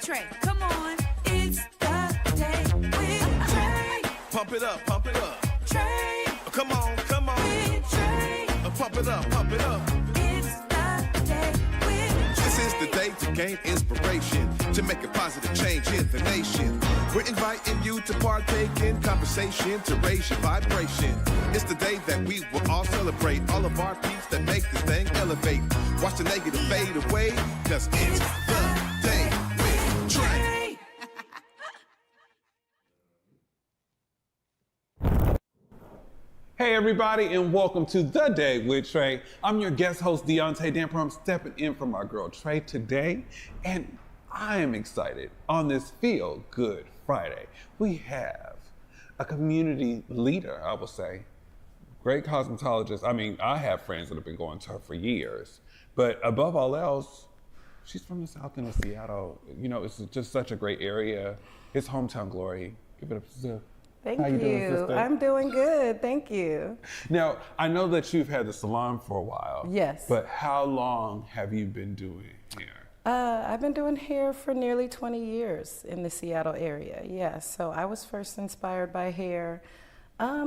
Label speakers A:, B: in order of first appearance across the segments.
A: Trae. Come on, it's the day with Trae.
B: Pump it up, pump it up.
A: Trae.
B: Come on, come on.
A: With Trae.
B: Pump it up, pump it up.
A: It's the day with Trae.
B: This is the day to gain inspiration, to make a positive change in the nation. We're inviting you to partake in conversation, to raise your vibration. It's the day that we will all celebrate all of our peeps that make this thing elevate. Watch the negative fade away, cause it's the day with Trae.
C: Hey everybody, and welcome to The Day with Trae. I'm your guest host, Deaunte Damper. I'm stepping in for my girl Trae today, and I am excited. On this Feel Good Friday, we have a community leader, I will say, great cosmetologist. I mean, I have friends that have been going to her for years, but above all else, she's from the South End of Seattle. You know, it's just such a great area. It's hometown glory. Give it up to Zue.
D: Thank
C: How you doing,
D: you.
C: sister?
D: I'm doing good. Thank you.
C: Now, I know that you've had the salon for a while.
D: Yes.
C: But how long have you been doing hair?
D: I've been doing hair for nearly 20 years in the Seattle area. Yeah. So I was first inspired by hair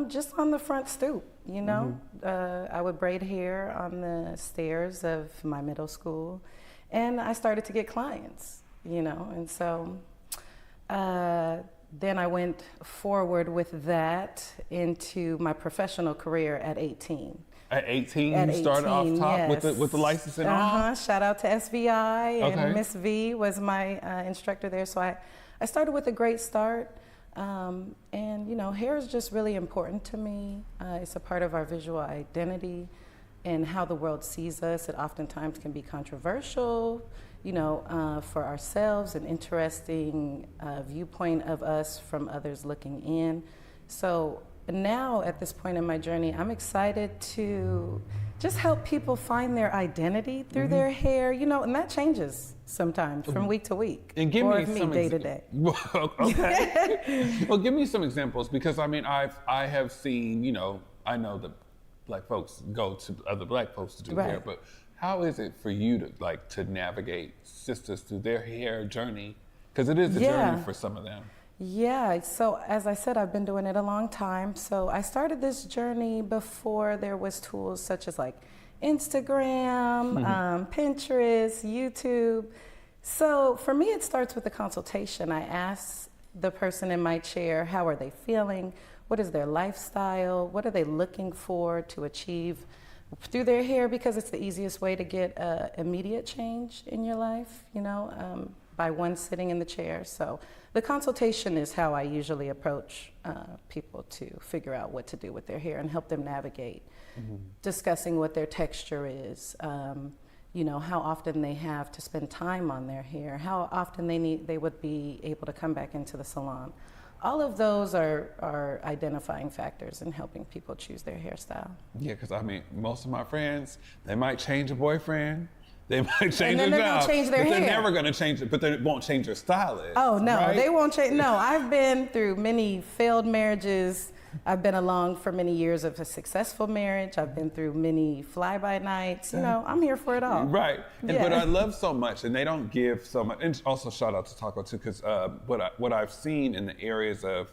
D: just on the front stoop, you know. I would braid hair on the stairs of my middle school, and I started to get clients, you know, and so then I went forward with that into my professional career at 18.
C: At 18,
D: At
C: you started
D: 18,
C: off top
D: yes.
C: with the license and all?
D: Shout out to SVI,
C: Okay.
D: and Miss V was my instructor there. So I started with a great start. And you know, hair is just really important to me. It's a part of our visual identity and how the world sees us. It oftentimes can be controversial, you know, for ourselves, an interesting viewpoint of us from others looking in. So now at this point in my journey, I'm excited to just help people find their identity through their hair, you know, and that changes sometimes from week to week.
C: And give
D: or
C: me some
D: day to day.
C: Okay. Well, give me some examples, because I mean, I have seen, you know, I know that Black folks go to other Black folks to do
D: Right.
C: hair, but how is it for you to navigate sisters through their hair journey? Because it is a journey for some of them.
D: Yeah, so as I said, I've been doing it a long time. So I started this journey before there was tools such as like Instagram, Pinterest, YouTube. So for me, it starts with a consultation. I ask the person in my chair, how are they feeling? What is their lifestyle? What are they looking for to achieve through their hair? Because it's the easiest way to get immediate change in your life, you know, by one sitting in the chair. So the consultation is how I usually approach people to figure out what to do with their hair and help them navigate, discussing what their texture is, you know, how often they have to spend time on their hair, how often they would be able to come back into the salon. All of those are identifying factors in helping people choose their hairstyle.
C: Yeah, because I mean, most of my friends, they might change a boyfriend, they might change
D: And
C: their
D: then they're
C: job,
D: gonna change their
C: but
D: hair.
C: they're never going to change it, but they won't change their stylist.
D: Oh, no,
C: right?
D: they won't change. No, I've been through many failed marriages. I've been along for many years of a successful marriage. I've been through many fly-by-nights. You know, I'm here for it all.
C: Right, and,
D: Yeah.
C: but I love so much, and they don't give so much. And also shout out to Taco too, because what I've seen in the areas of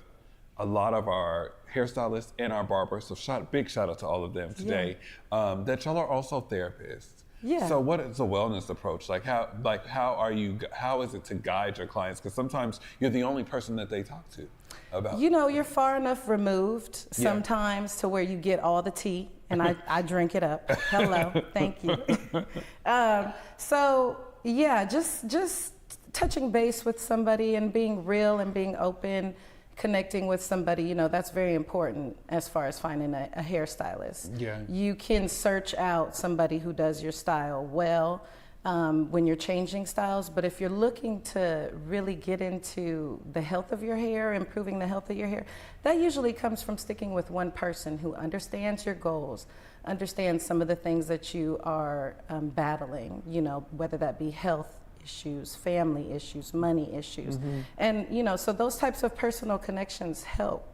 C: a lot of our hairstylists and our barbers, so big shout out to all of them today, that y'all are also therapists.
D: Yeah.
C: So what is a wellness approach? How is it to guide your clients? Because sometimes you're the only person that they talk to about.
D: You know, you're far enough removed sometimes to where you get all the tea, and I drink it up. Hello, thank you. So yeah, just touching base with somebody and being real and being open, connecting with somebody, you know, that's very important as far as finding a hairstylist.
C: Yeah.
D: You can search out somebody who does your style well when you're changing styles, but if you're looking to really get into the health of your hair, improving the health of your hair, that usually comes from sticking with one person who understands your goals, understands some of the things that you are battling, you know, whether that be health issues, family issues, money issues. And, you know, so those types of personal connections help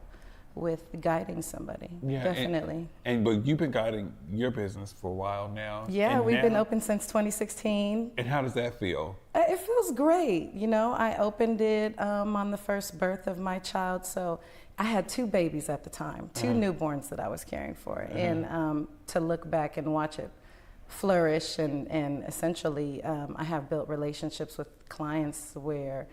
D: with guiding somebody.
C: Yeah,
D: Definitely.
C: But you've been guiding your business for a while now.
D: Yeah,
C: and
D: we've been
C: now-
D: open since 2016.
C: And how does that feel?
D: It feels great. You know, I opened it on the first birth of my child. So I had 2 babies at the time, 2 newborns that I was caring for. And to look back and watch it flourish and essentially I have built relationships with clients where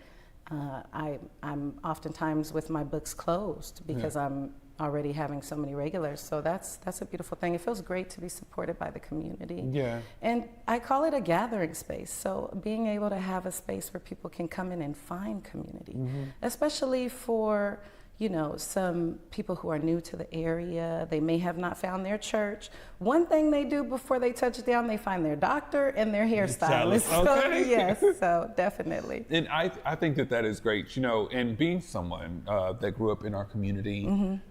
D: I'm oftentimes with my books closed because I'm already having so many regulars. So that's a beautiful thing. It feels great to be supported by the community.
C: Yeah.
D: And I call it a gathering space. So being able to have a space where people can come in and find community, especially for, you know, some people who are new to the area, they may have not found their church. One thing they do before they touch down, they find their doctor and their hairstylist.
C: Okay.
D: So, yes, so definitely.
C: And I think that is great, you know, and being someone that grew up in our community,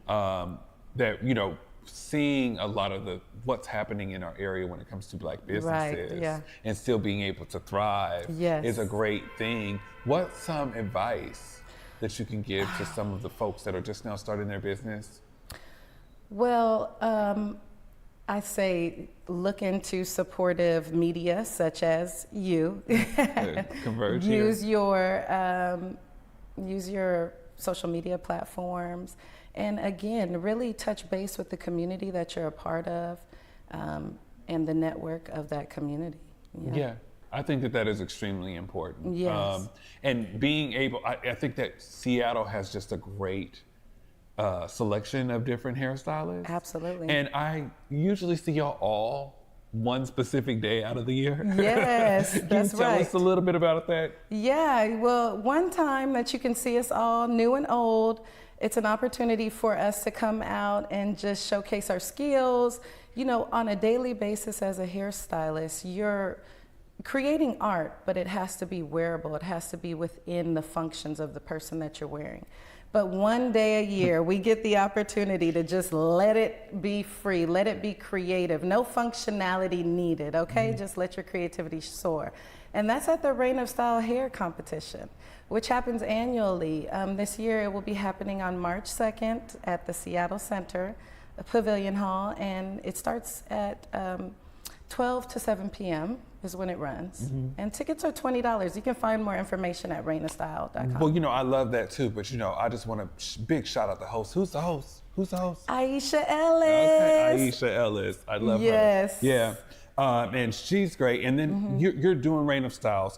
C: that, you know, seeing a lot of what's happening in our area when it comes to Black businesses
D: yeah.
C: and still being able to thrive
D: Yes.
C: is a great thing. What's some advice that you can give to some of the folks that are just now starting their business?
D: Well, I say look into supportive media such as you.
C: Converge
D: use
C: here.
D: use your social media platforms, and again, really touch base with the community that you're a part of, and the network of that community.
C: Yeah. I think that is extremely important.
D: Yes.
C: And being able, I think that Seattle has just a great selection of different hairstylists.
D: Absolutely.
C: And I usually see y'all all one specific day out of the year.
D: Yes, that's
C: Can you tell
D: right.
C: us a little bit about that?
D: Yeah, well, one time that you can see us all, new and old, it's an opportunity for us to come out and just showcase our skills. You know, on a daily basis as a hairstylist, you're creating art, but it has to be wearable. It has to be within the functions of the person that you're wearing. But one day a year, we get the opportunity to just let it be free, let it be creative. No functionality needed, okay? Just let your creativity soar. And that's at the Reign of Style Hair Competition, which happens annually. This year, it will be happening on March 2nd at the Seattle Center, Pavilion Hall, and it starts at 12 to 7 p.m. is when it runs. And tickets are $20. You can find more information at reignofstyle.com.
C: Well, you know, I love that too, but you know, I just want to big shout out the host. Who's the host?
D: Aisha Ellis.
C: Okay, Aisha Ellis. I love
D: Yes.
C: her. Yeah. And she's great. And then you're doing Reign of Styles.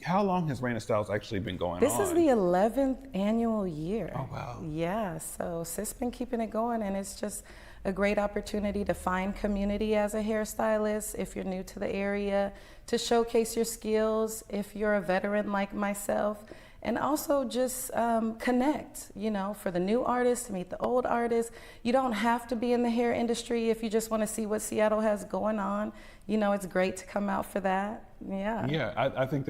C: How long has Reign of Styles actually been going on?
D: This is the 11th annual year.
C: Oh, wow.
D: Yeah, so Sis been keeping it going, and it's just a great opportunity to find community as a hairstylist if you're new to the area, to showcase your skills if you're a veteran like myself, and also just connect, you know, for the new artists to meet the old artists. You don't have to be in the hair industry if you just want to see what Seattle has going on. You know, it's great to come out for that. Yeah.
C: Yeah, I think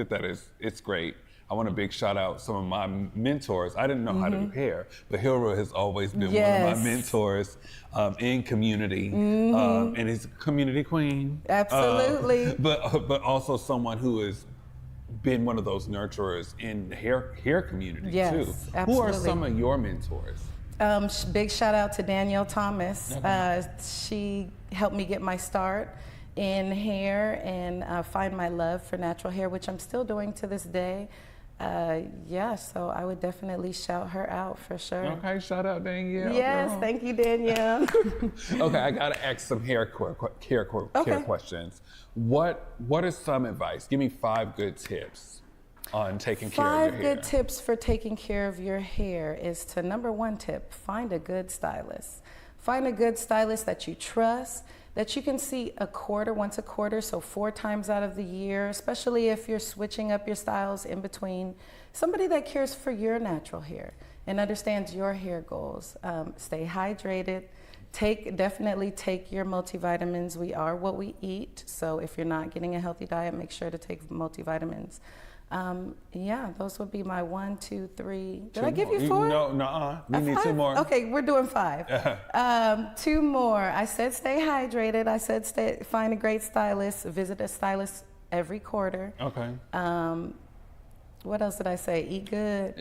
C: it's great. I want to big shout out some of my mentors. I didn't know how to do hair, but Hilra has always been one of my mentors in community, and is a community queen.
D: Absolutely.
C: But also someone who has been one of those nurturers in the hair community
D: Yes,
C: too.
D: absolutely.
C: Who are some of your mentors?
D: Big shout out to Danielle Thomas. She helped me get my start in hair and find my love for natural hair, which I'm still doing to this day. Yeah, so I would definitely shout her out for sure.
C: Okay, shout out Danielle.
D: Yes,
C: girl.
D: thank you, Danielle.
C: Okay, I gotta ask some hair questions. What is some advice? Give me 5 good tips on taking care of your hair.
D: 5 good tips for taking care of your hair is to, number 1 tip, find a good stylist. Find a good stylist that you trust, that you can see once a quarter, so 4 times out of the year, especially if you're switching up your styles in between. Somebody that cares for your natural hair and understands your hair goals. Stay hydrated. Definitely take your multivitamins. We are what we eat, so if you're not getting a healthy diet, make sure to take multivitamins. Yeah, those would be my 1, 2, 3. Did I give you 4?
C: No, we need 2 more.
D: Okay, we're doing 5. 2 more. I said stay hydrated. I said find a great stylist. Visit a stylist every quarter.
C: Okay.
D: What else did I say? Eat good.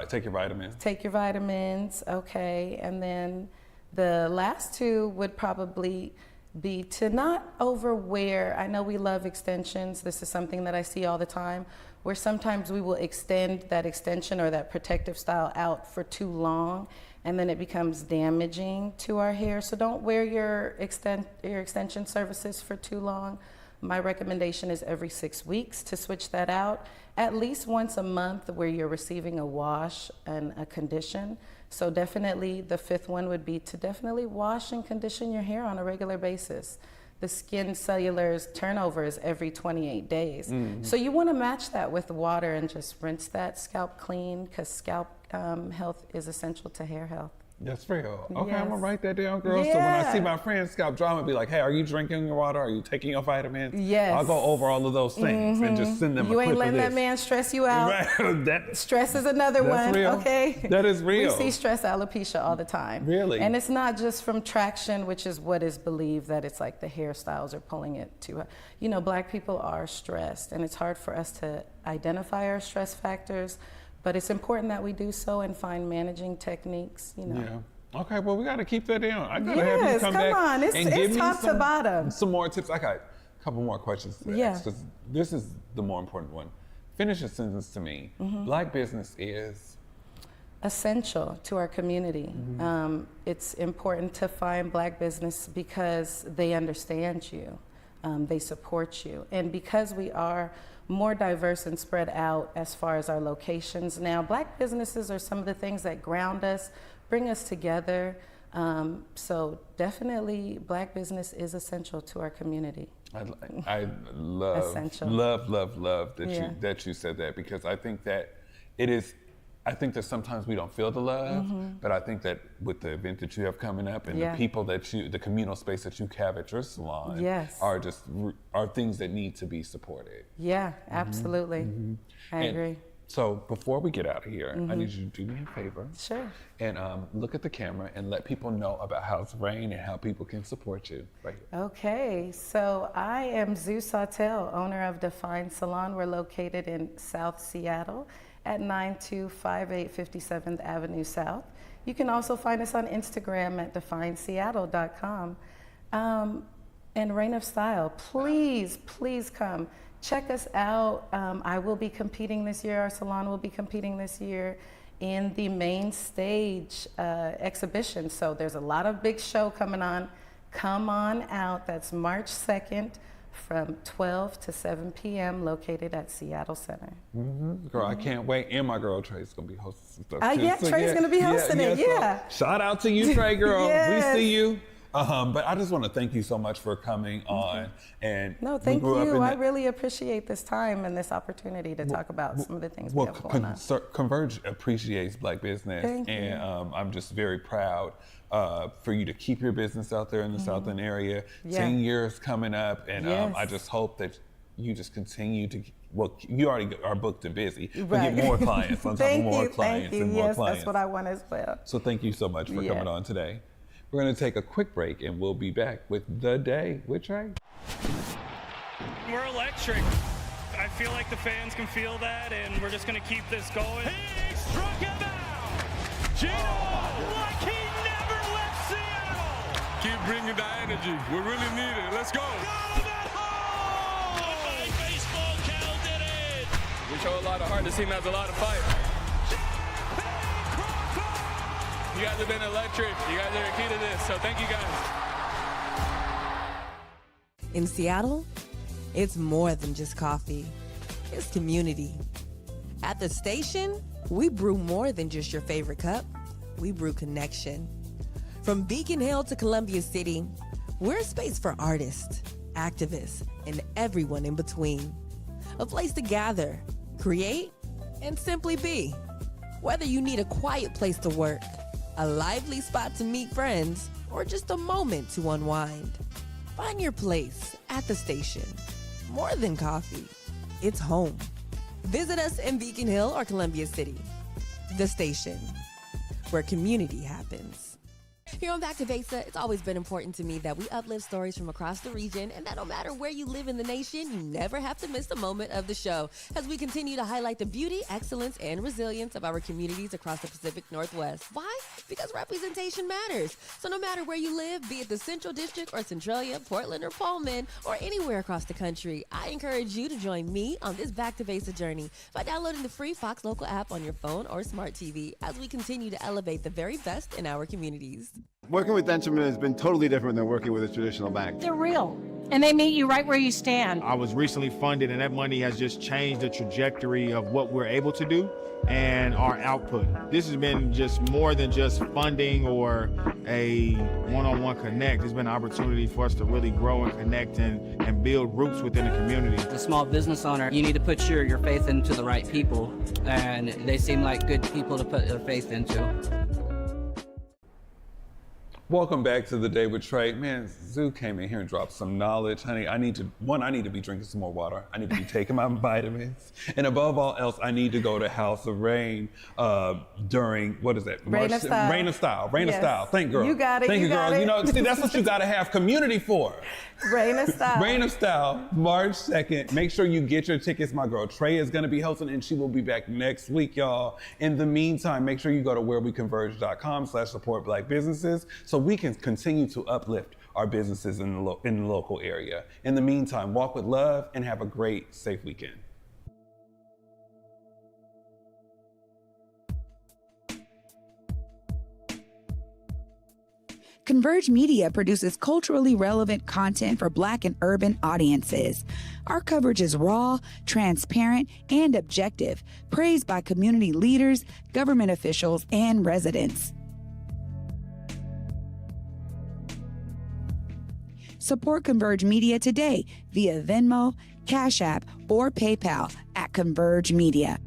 C: Take your vitamins.
D: Take your vitamins, okay. And then the last two would probably be to not overwear. I know we love extensions. This is something that I see all the time, where sometimes we will extend that extension or that protective style out for too long, and then it becomes damaging to our hair. So don't wear your extension services for too long. My recommendation is every 6 weeks to switch that out, at least once a month where you're receiving a wash and a condition. So definitely the fifth one would be to definitely wash and condition your hair on a regular basis. The skin cellular turnover is every 28 days. Mm-hmm. So you want to match that with water and just rinse that scalp clean, because scalp health is essential to hair health.
C: That's real. Okay,
D: Yes.
C: I'm gonna write that down, girl. So when I see my friend's scalp dry, I'm gonna be like, hey, are you drinking your water? Are you taking your vitamins?
D: Yes.
C: I'll go over all of those things and just send them
D: You
C: a
D: ain't
C: clip
D: letting
C: of
D: that
C: this.
D: man stress you out.
C: Right.
D: Stress is another
C: That's
D: one,
C: real.
D: okay?
C: That is real.
D: We see stress alopecia all the time.
C: Really?
D: And it's not just from traction, which is what is believed, that it's like the hairstyles are pulling it too high. You know, Black people are stressed, and it's hard for us to identify our stress factors, but it's important that we do so and find managing techniques, you know.
C: Yeah. Okay, well, we got to keep that down. I gotta have you
D: Yes,
C: come
D: come
C: back
D: on. It's-
C: and
D: it's
C: give me
D: top to bottom.
C: some more tips. I got a couple more questions to
D: Yeah.
C: ask, 'cause this is the more important one. Finish a sentence to me.
D: Mm-hmm.
C: Black business is
D: Essential to our community. It's important to find Black business because they understand you, they support you, and because we are more diverse and spread out as far as our locations now, Black businesses are some of the things that ground us, bring us together. So definitely, Black business is essential to our community.
C: I love,
D: Essential.
C: love that
D: Yeah.
C: you said that, because I think that it is. I think that sometimes we don't feel the love, but I think that with the event that you have coming up and
D: Yeah.
C: the people the communal space that you have at your salon,
D: Yes.
C: are things that need to be supported.
D: Yeah, absolutely. I
C: And
D: agree.
C: So before we get out of here, I need you to do me a favor.
D: Sure.
C: And look at the camera and let people know about House Rain and how people can support you right here.
D: Okay, so I am Zue Sawtell, owner of Defined Salon. We're located in South Seattle at 9258 57th Avenue South. You can also find us on Instagram at definedseattle.com. And Reign of Style, please come. Check us out. I will be competing this year. Our salon will be competing this year in the main stage exhibition. So there's a lot of big show coming on. Come on out. That's March 2nd from 12 to 7 p.m. located at Seattle Center.
C: Girl, I can't wait. And my girl Trae's gonna be hosting some stuff. too.
D: Yeah, Trae's gonna be hosting it,
C: so
D: yeah.
C: shout out to you, Trae, girl.
D: Yes.
C: We see you. But I just want to thank you so much for coming on. And
D: No,
C: we
D: thank
C: grew up
D: you.
C: in
D: I
C: the-
D: really appreciate this time and this opportunity to talk about some of the things we have going on.
C: Converge appreciates Black business,
D: Thank you.
C: and I'm just very proud for you to keep your business out there in the Southern area.
D: Yeah.
C: 10 years coming up, and
D: Yes.
C: I just hope that you just continue to. Well, you already are booked and busy, but
D: Right.
C: get more clients on top of
D: Thank
C: more
D: you,
C: clients
D: thank you.
C: and more
D: Yes,
C: clients.
D: that's what I want as well.
C: So thank you so much for
D: Yeah.
C: coming on today. We're going to take a quick break, and we'll be back with The Day with Trae.
E: We're electric. I feel like the fans can feel that, and we're just going to keep this going.
F: He struck him out. Gino, like he never left Seattle.
G: Keep bringing the energy. We really need it. Let's go.
F: Got him at home. Goodbye, baseball. Cal did it.
G: We show a lot of heart. This team has a lot of fight. You guys have been electric. You guys are the key to this. So thank you guys.
H: In Seattle, it's more than just coffee. It's community. At the station, we brew more than just your favorite cup. We brew connection. From Beacon Hill to Columbia City, we're a space for artists, activists, and everyone in between. A place to gather, create, and simply be. Whether you need a quiet place to work, a lively spot to meet friends, or just a moment to unwind, find your place at the station. More than coffee, it's home. Visit us in Beacon Hill or Columbia City. The Station, where community happens. Here on Back to Besa, it's always been important to me that we uplift stories from across the region and that no matter where you live in the nation, you never have to miss a moment of the show as we continue to highlight the beauty, excellence, and resilience of our communities across the Pacific Northwest. Why? Because representation matters. So no matter where you live, be it the Central District or Centralia, Portland or Pullman, or anywhere across the country, I encourage you to join me on this Back to Besa journey by downloading the free Fox Local app on your phone or smart TV as we continue to elevate the very best in our communities.
I: Working with Denterman has been totally different than working with a traditional bank.
J: They're real, and they meet you right where you stand.
K: I was recently funded, and that money has just changed the trajectory of what we're able to do and our output. This has been just more than just funding or a one-on-one connect. It's been an opportunity for us to really grow and connect and build roots within the community.
L: As a small business owner, you need to put your faith into the right people, and they seem like good people to put their faith into.
C: Welcome back to The Day with Trae. Man, Zue came in here and dropped some knowledge. Honey, I need to be drinking some more water. I need to be taking my vitamins. And above all else, I need to go to House of Rain during, what is that?
D: Rain of Style.
C: Rain of Style. Rain of
D: Yes.
C: Style. Thank you, girl.
D: You got it,
C: Thank
D: you
C: you, girl.
D: got it.
C: You know, see, that's what you got to have community for.
D: Rain of Style.
C: Rain of Style, March 2nd. Make sure you get your tickets. My girl Trae is going to be hosting, and she will be back next week, y'all. In the meantime, make sure you go to whereweconverge.com/support Black businesses so we can continue to uplift our businesses in the local area. In the meantime, walk with love and have a great, safe weekend.
M: Converge Media produces culturally relevant content for Black and urban audiences. Our coverage is raw, transparent, and objective, praised by community leaders, government officials, and residents. Support Converge Media today via Venmo, Cash App, or PayPal at Converge Media.